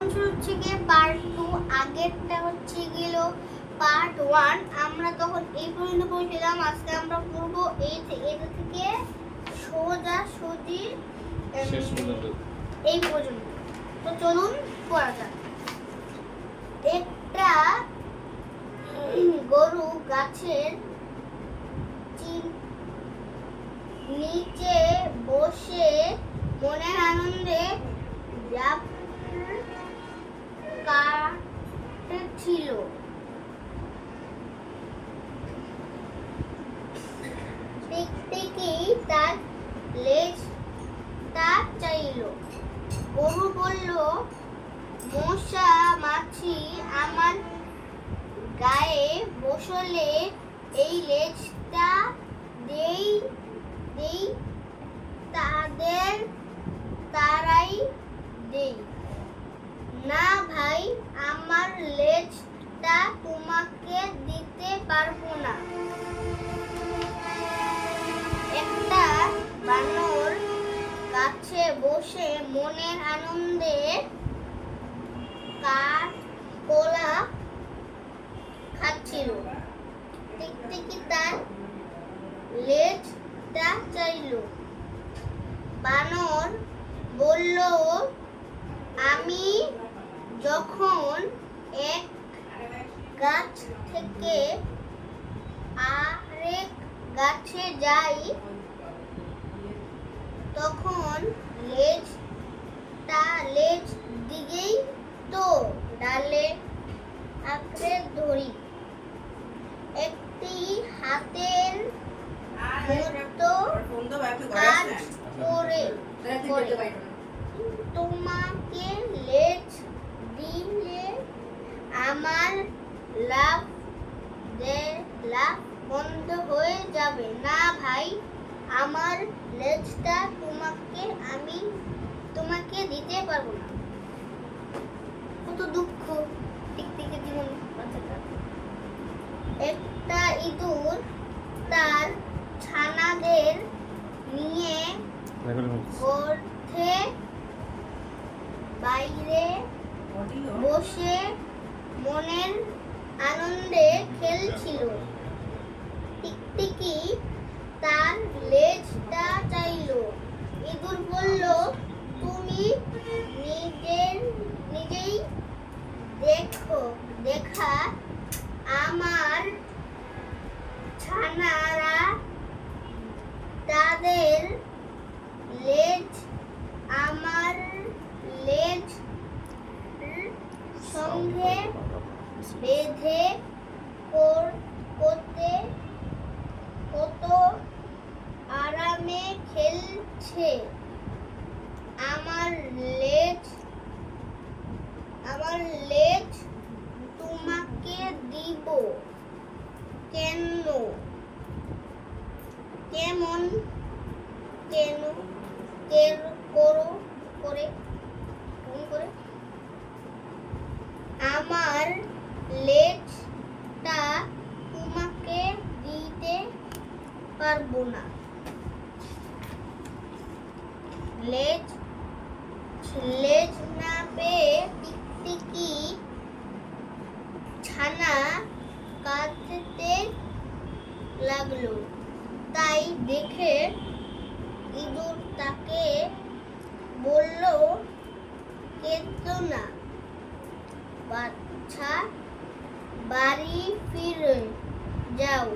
হচ্ছে গিয়ে পার্ট 2, আগেরটা হচ্ছে গেল পার্ট 1। আমরা তখন এই পর্যন্ত পড়ছিলাম। আজকে আমরা পড়ব এটা থেকে সোজা সুজি শেষ পর্যন্ত এই পর্যন্ত। তো চলুন পড়া যাক। একটা গরু গাছের নিচে বসে মনের আনন্দে কাটছিল। টিকটিকি তার লেজটা চাইল। গরু বলল, মশা মাছি আমার গায়ে বসলে এই লেজটা দেই দেই তাদের তারাই দেই। না ভাই, আমার লেজটা তোমাকে দিতে পারবো না। একটা বানর গাছে বসে মনের আনন্দে কাঠকোলা খাচ্ছিল। টিকটিকি তার লেজটা চাইল। বানর বলল, আমি যখন এক গাছ থেকে আরেক গাছে যাই তখন লেজ দিকেই তো ডালে আঁকড়ে ধরি। একটি হাতের মতো কাজ করে তোমাকে লেজ দিলে আমার লাভ বন্ধ হয়ে যাবে। না ভাই, আমার লেজটা আমি তোমাকে দিতে পারবো না। কত দুঃখ টিকটিকির জীবন কথাটা। একটা ইঁদুর তার ছানাদের নিয়ে গর্তে বাইরে বসে মনের আনন্দে খেলছিল। টিকটিকি তার লেজটা চাইল। ইঁদুর বলল, তুমি নিজেই দেখা আমার ছানারা তাদের লেজ আমার লেজ সঙ্গে বেঁধে করতে কত আরামে খেলছে। আমার লেজ তোমাকে দিব কেমন করে আমার লেজটা তোমাকে দিতে পারবো না। লেজ না পেয়ে টিকটিকি ছানা কাঁদতে লাগলো। তাই দেখে ইঁদুর তাকে বলল, কেঁদো না বাছা, বাড়ি ফিরে যাও।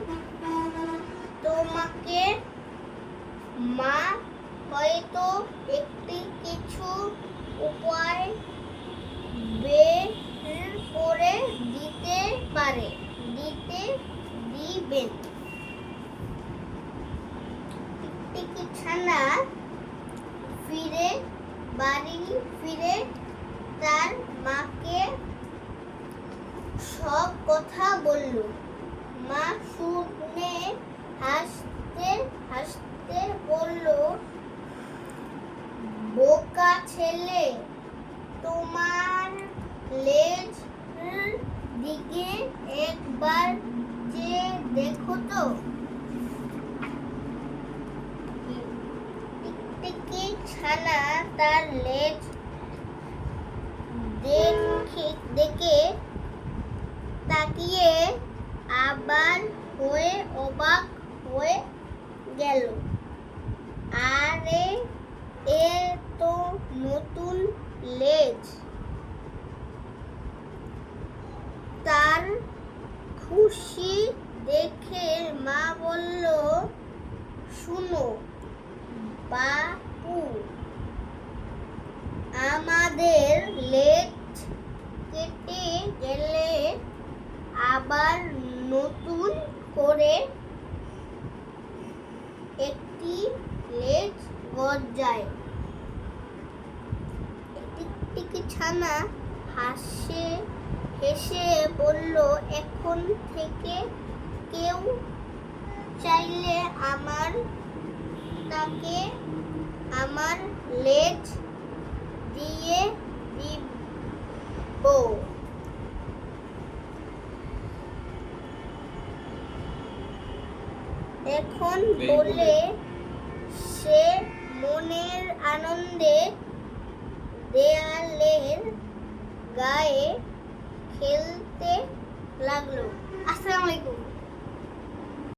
তোমাকে মা হয়তো একটি কিছু উপায় বের করে দিবেন। টিকটিকি ছানা বাড়ি ফিরে তার মাকে সব কথা বলল। মা শুনে হাসতে হাসতে বলল, বোকা ছেলে, তোমার লেজ দিকে একবার চেয়ে দেখো তো। টিকটিকি ছানা তার লেজ দেখে তাকিয়ে আবার হয়ে অবাক হয়ে গেল। আরে এ তো নতুন লেজ। তার খুশি দেখে মা বলল, শুনো বাপু, আমাদের লেজ কেটে গেলে আবার নতুন করে একটি লেজ গজায়। টিকটিকি ছানা হেসে বলল, এখন থেকে কেউ চাইলে তাকে আমার লেজ দিয়ে দিব। এখন বলে সে মনের আনন্দে দেয়ালের গায়ে খেলতে লাগলো। আসসালামু আলাইকুম।